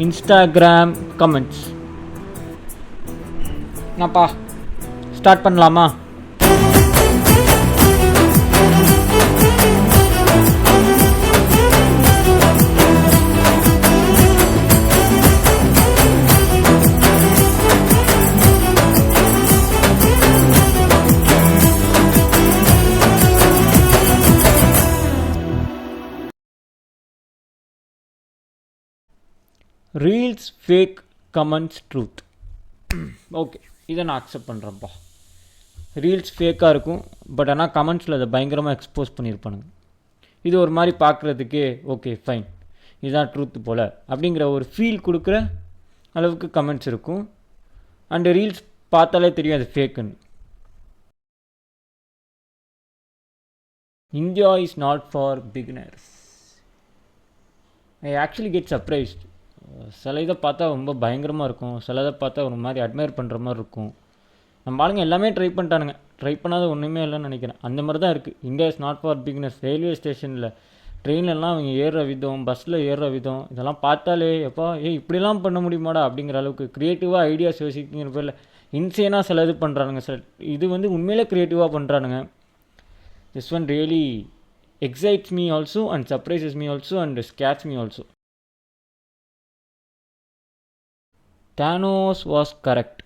Instagram comments. என்னப்பா start பண்ணலாமா? Reels fake comments truth. Okay, இதை நான் அக்செப்ட் பண்ணுறேன்ப்பா. ரீல்ஸ் ஃபேக்காக இருக்கும், பட் ஆனால் கமெண்ட்ஸில் அதை பயங்கரமாக எக்ஸ்போஸ் பண்ணியிருப்பானுங்க. இது ஒரு மாதிரி பார்க்குறதுக்கே ஓகே ஃபைன், இதுதான் ட்ரூத்து போல் அப்படிங்கிற ஒரு ஃபீல் கொடுக்குற அளவுக்கு கமெண்ட்ஸ் இருக்கும். அண்டு ரீல்ஸ் பார்த்தாலே தெரியும் அது ஃபேக்குன்னு. India is not for beginners. I actually get surprised. சில இதை பார்த்தா ரொம்ப பயங்கரமாக இருக்கும், சில இதை பார்த்தா ஒரு மாதிரி அட்மையர் பண்ணுற மாதிரி இருக்கும். நம்ம ஆளுங்க எல்லாமே ட்ரை பண்ணிட்டானுங்க, ட்ரை பண்ணாத ஒன்றுமே இல்லைன்னு நினைக்கிறேன். அந்த மாதிரி தான் இருக்குது. India is not for beginners. Railway ஸ்டேஷனில் ட்ரெயின்லலாம் அவங்க ஏறுற விதம், பஸ்ஸில் ஏறுற விதம், இதெல்லாம் பார்த்தாலே எப்பா இப்படிலாம் பண்ண முடியுமாடா அப்படிங்கிற அளவுக்கு க்ரியேட்டிவாக ஐடியாஸ் யோசிக்கிற பேரில் இன்சேனாக சில இது பண்ணுறானுங்க. சில இது உண்மையிலே க்ரியேட்டிவாக பண்ணுறானுங்க. This one really excites me also and surprises me also and scares me also. Thanos was correct.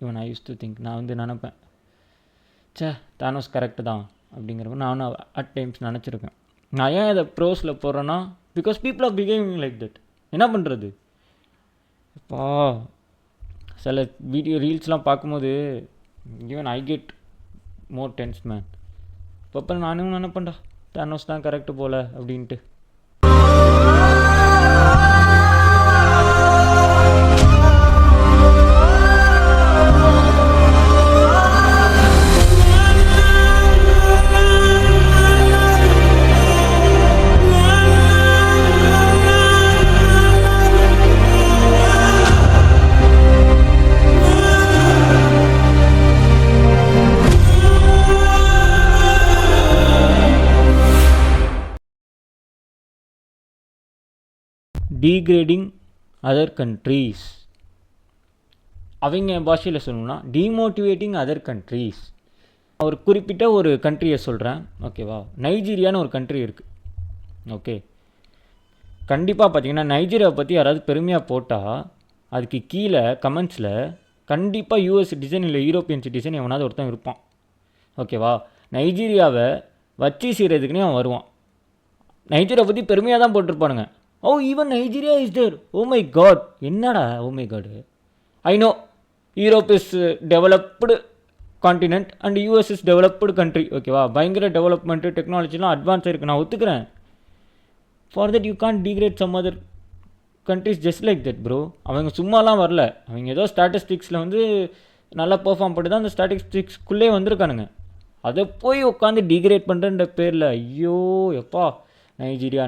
இவன் ஐ யூஸ் டு திங்க், நான் நினப்பேன் தானோஸ் கரெக்டு தான் அப்படிங்கிறப்ப நானும் அட் டைம்ஸ் நினச்சிருக்கேன். நான் ஏன் இதை ப்ரோஸில் போடுறேன்னா, because people are behaving like that. என்ன பண்ணுறது இப்போ சில ரீல்ஸ்லாம் பார்க்கும்போது even I get more tense man. இப்போ நானும் நினைப்பேன்டா தானோஸ் தான் கரெக்டு போல் அப்படின்ட்டு. Degrading other countries. அவங்க பாஷையில் சொல்லணும்னா டிமோட்டிவேட்டிங் அதர் கண்ட்ரீஸ். ஒரு குறிப்பிட்ட ஒரு கண்ட்ரியை சொல்கிறேன், ஓகேவா? நைஜீரியான்னு ஒரு கண்ட்ரி இருக்குது. ஓகே, கண்டிப்பாக பார்த்தீங்கன்னா நைஜீரியாவை பற்றி யாராவது பெருமையாக போட்டால் அதுக்கு கீழே கமெண்ட்ஸில் கண்டிப்பாக யூஎஸ் சிட்டிசன் இல்லை யூரோப்பியன் சிட்டிசன் எவனாவது ஒருத்தன் இருப்பான். ஓகேவா? நைஜீரியாவை வச்சு செய்கிறதுக்குனே அவன் வருவான். நைஜீரியா பற்றி பெருமையாக தான் போட்டிருப்பானுங்க. Oh even Nigeria is there. Oh my god, என்னடா oh my god. I know Europe is developed continent and US is developed country. ஓகேவா? பயங்கர டெவலப்மெண்ட்டு, டெக்னாலஜிலாம் அட்வான்ஸ் இருக்குது, நான் ஒத்துக்கிறேன். For that you can't degrade some other countries just like that bro. அவங்க சும்மாலாம் வரல, அவங்க ஏதோ ஸ்டாட்டிஸ்டிக்ஸில் நல்லா பெர்ஃபார்ம் பண்ணி தான் அந்த ஸ்டாட்டிஸ்டிக்ஸ்குள்ளே வந்திருக்கானுங்க. அதை போய் உட்காந்து டிகிரேட் பண்ணுறன்ற பேரில் ஐயோ எப்பா. நைஜீரியா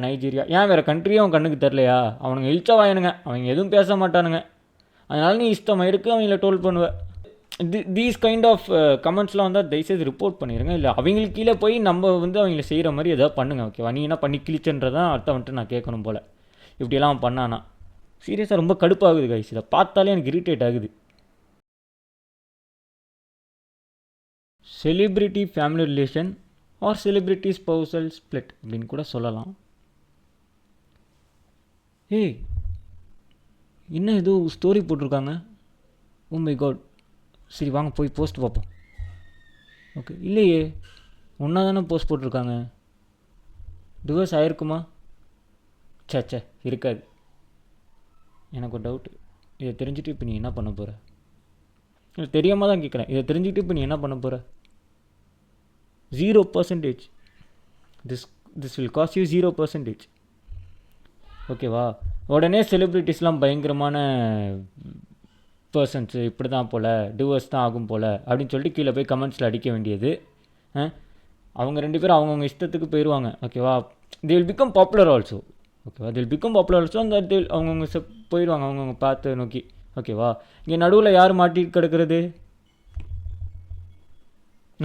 ஏன் வேறு கண்ட்ரியும் அவன் கண்ணுக்கு தெரிலையா? அவனுங்க இழிச்சா வாயனுங்க, அவங்க எதுவும் பேச மாட்டானுங்க. அதனால நீ இஷ்டமாக இருக்குது அவங்கள டோல் பண்ணுவேன். தீஸ் கைண்ட் ஆஃப் கமெண்ட்ஸ்லாம் வந்தால் தயவுசெய்து ரிப்போர்ட் பண்ணிடுங்க. இல்லை அவங்களுக்கு கீழே போய் நம்ம அவங்கள செய்கிற மாதிரி எதாவது பண்ணுங்கள். ஓகேவா? நீ என்ன பண்ணி கிழிச்சன்றதான் அர்த்தம் நான் கேட்கணும் போல். இப்படியெல்லாம் பண்ணானா சீரியஸாக ரொம்ப கடுப்பாகுது கைஸ். இதை பார்த்தாலே எனக்கு இரிட்டேட் ஆகுது. Celebrity family relation or celebrity spousal split அப்படின்னு கூட சொல்லலாம். ஏய் என்ன ஏதோ ஸ்டோரி போட்டிருக்காங்க. Oh my God. சரி வாங்க போய் போஸ்ட் பார்ப்போம். ஓகே, இல்லையே ஒன்றா தானே போஸ்ட் போட்டிருக்காங்க. டிவோர்ஸ் ஆகிருக்குமா? சே இருக்காது. எனக்கு ஒரு டவுட்டு. இதை தெரிஞ்சுட்டு இப்போ நீ என்ன பண்ண போகிற? இல்லை தெரியாமல் தான் கேட்குறேன். இதை தெரிஞ்சுக்கிட்டு இப்போ நீ என்ன பண்ண போகிற? 0%. This will cost you 0%. ஓகேவா? உடனே செலிப்ரிட்டிஸ்லாம் பயங்கரமான பர்சன்ஸு, இப்படி தான் போல், டிவோர்ஸ் தான் ஆகும் போல் அப்படின்னு சொல்லிட்டு கீழே போய் கமெண்ட்ஸில் அடிக்க வேண்டியது. அவங்க ரெண்டு பேரும் அவங்கவுங்க இஷ்டத்துக்கு போயிடுவாங்க. ஓகேவா? they will become popular also. ஓகேவா? they will become popular also and that அவங்கவுங்க போயிடுவாங்க அவங்கவுங்க பார்த்து நோக்கி. ஓகேவா? இங்கே நடுவில் யார் மாட்டிட்டு கிடக்கிறது?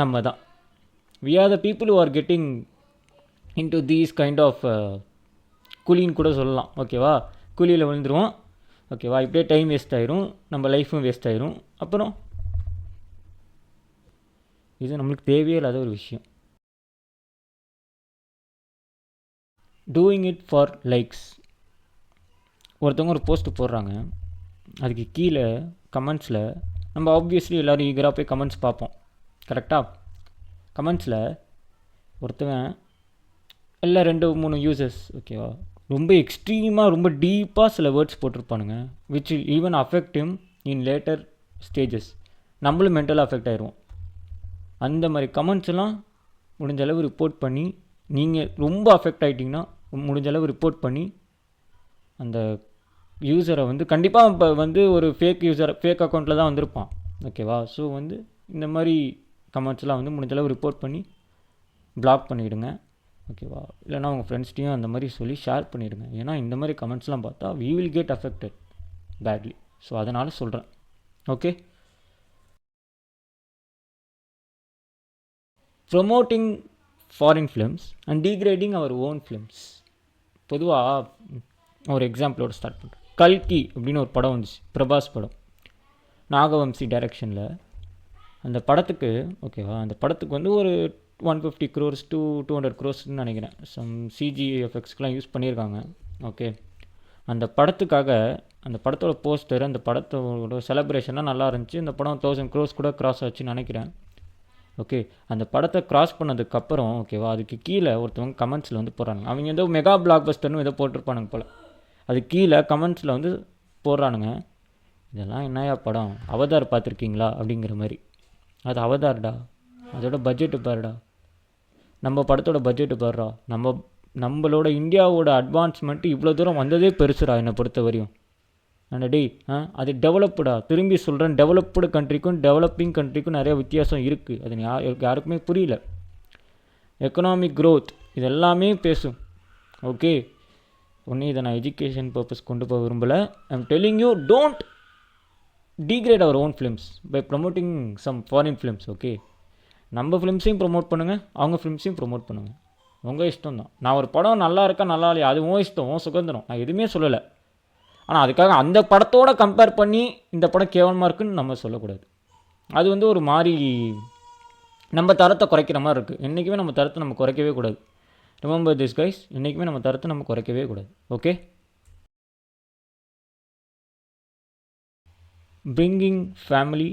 நம்ம தான். we are the people who are getting into these kind of குழின்னு கூட சொல்லலாம். ஓகேவா? குழியில் விழுந்துருவோம். ஓகேவா? இப்படியே டைம் வேஸ்ட் ஆயிரும், நம்ம லைஃப்பும் வேஸ்ட் ஆயிரும். அப்புறம் இது நம்மளுக்கு தேவையே இல்லாத ஒரு விஷயம். Doing it for likes. ஒருத்தவங்க ஒரு போஸ்ட் போடுறாங்க, அதுக்கு கீழே கமெண்ட்ஸில் நம்ம ஆப்வியஸ்லி எல்லோரும் ஈகராக போய் கமெண்ட்ஸ் பார்ப்போம், கரெக்டாக? கமெண்ட்ஸில் ஒருத்தவன் எல்லாம் 2-3 யூசர்ஸ், ஓகேவா, ரொம்ப எக்ஸ்ட்ரீமாக ரொம்ப டீப்பாக சில வேர்ட்ஸ் போட்டிருப்பானுங்க, which will even affect him in later stages. நம்மளும் மென்டலாக அஃபெக்ட் ஆயிடுவோம். அந்த மாதிரி கமெண்ட்ஸ் எல்லாம் முடிஞ்ச அளவு ரிப்போர்ட் பண்ணி, நீங்கள் ரொம்ப அஃபெக்ட் ஆகிட்டிங்கன்னா முடிஞ்ச அளவு ரிப்போர்ட் பண்ணி அந்த யூஸரை வந்து கண்டிப்பாக இப்போ வந்து ஒரு ஃபேக் அக்கௌண்ட்டில் தான் வந்திருப்பான், ஓகேவா? ஸோ வந்து இந்த மாதிரி கமெண்ட்ஸ்லாம் வந்து முடிஞ்ச அளவு ரிப்போர்ட் பண்ணி பிளாக் பண்ணிவிடுங்க, ஓகேவா? இல்லைனா உங்கள் ஃப்ரெண்ட்ஸ்டையும் அந்த மாதிரி சொல்லி ஷேர் பண்ணிவிடுங்க. ஏன்னா இந்த மாதிரி கமெண்ட்ஸ்லாம் பார்த்தா we will get affected badly. So அதனால் சொல்கிறேன், okay? Promoting foreign films and degrading our own films. பொதுவாக ஒரு எக்ஸாம்பிளோட ஸ்டார்ட் பண்ணுறேன். கல்கி அப்படின்னு ஒரு படம் வந்துச்சு, பிரபாஸ் படம், நாகவம்சி டைரக்ஷனில். அந்த படத்துக்கு, ஓகேவா, அந்த படத்துக்கு வந்து ஒரு 150 crores to 200 crores நினைக்கிறேன், சம் சிஜி எஃபெக்ட்ஸ்க்கெலாம் யூஸ் பண்ணியிருக்காங்க, ஓகே? அந்த படத்துக்காக அந்த படத்தோட போஸ்டர், அந்த படத்தோட செலப்ரேஷன்லாம் நல்லா இருந்துச்சு. அந்த படம் 1000 crores கூட கிராஸ் ஆச்சுன்னு நினைக்கிறேன், ஓகே? அந்த படத்தை கிராஸ் பண்ணதுக்கப்புறம், ஓகேவா, அதுக்கு கீழே ஒருத்தவங்க கமெண்ட்ஸில் வந்து போடுறாங்க. அவங்க ஏதோ மெகா பிளாக் பஸ்டர்னு ஏதோ போட்டிருப்பானுங்க போல். அது கீழே கமெண்ட்ஸில் வந்து போடுறானுங்க, இதெல்லாம் என்னையா படம், அவதார் பார்த்துருக்கீங்களா அப்படிங்கிற மாதிரி. அது அவதார்டா, அதோட பட்ஜெட்டு பாருடா, நம்ம படத்தோட பட்ஜெட்டு பாருடா, நம்மளோட இந்தியாவோட அட்வான்ஸ்மெண்ட்டு இவ்வளோ தூரம் வந்ததே பெருசுடா என்னை பொறுத்த வரையும். ஆனால் டேய், அது டெவலப்டா, திரும்பி சொல்கிறேன், டெவலப்டு கண்ட்ரிக்கும் டெவலப்பிங் கண்ட்ரிக்கும் நிறைய வித்தியாசம் இருக்குது. அது யாருக்குமே புரியல. எக்கனாமிக் க்ரோத் இதெல்லாமே பேசும், ஓகே? ஒன்று இதை நான் எஜுகேஷன் பர்பஸ் கொண்டு போக விரும்பலை. I'm telling you, don't degrade our own films by promoting some foreign films, okay? நம்ம ஃபிலிம்ஸையும் ப்ரொமோட் பண்ணுங்கள், அவங்க ஃபிலிம்ஸையும் ப்ரொமோட் பண்ணுங்கள், உங்கள் இஷ்டம் தான். நான் ஒரு படம் நல்லா இருக்கா நல்லா இல்லையா அது உன் இஷ்டம், உன் சுதந்திரம், நான் எதுவுமே சொல்லலை. ஆனால் அதுக்காக அந்த படத்தோடு கம்பேர் பண்ணி இந்த படம் கேவலமாக இருக்குன்னு நம்ம சொல்லக்கூடாது. அது வந்து ஒரு மாதிரி நம்ம தரத்தை குறைக்கிற மாதிரி இருக்குது. என்றைக்குமே நம்ம தரத்தை நம்ம குறைக்கவே கூடாது. ரிமெம்பர் திஸ் கைஸ், என்றைக்குமே நம்ம தரத்தை நம்ம குறைக்கவே கூடாது, ஓகே? பிரிங்கிங் ஃபேமிலி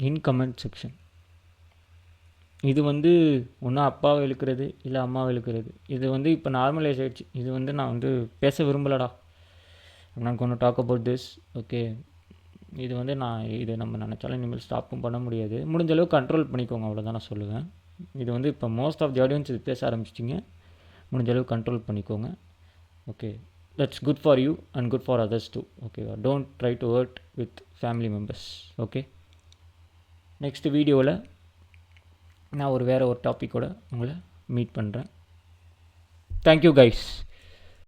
இன் கமெண்ட் செக்ஷன். இது வந்து ஒன்றா அப்பாவை இழுக்கிறது இல்லை அம்மாவை இழுக்கிறது. இது வந்து இப்போ நார்மலைஸ் ஆகிடுச்சு. இது வந்து நான் வந்து பேச விரும்பலடா, நான் கொண்டு டாக் அபவுட் திஸ், ஓகே? இது வந்து இதை நம்ம நினச்சாலும் இனிமேல் ஸ்டாப்பும் பண்ண முடியாது. முடிஞ்ச அளவுக்கு கண்ட்ரோல் பண்ணிக்கோங்க, அவ்வளோதான் நான் சொல்லுவேன். இது வந்து இப்போ மோஸ்ட் ஆஃப் தி ஆடியன்ஸ் இது பேச ஆரம்பிச்சிட்டிங்க, முடிஞ்ச அளவுக்கு கண்ட்ரோல் பண்ணிக்கோங்க, okay? That's good for you and good for others too, ஓகேவா? Don't try to hurt with family members, okay? Next வீடியோவில் நான் வேறு ஒரு டாப்பிக்கோடு உங்களை மீட் பண்ணுறேன். Thank you guys.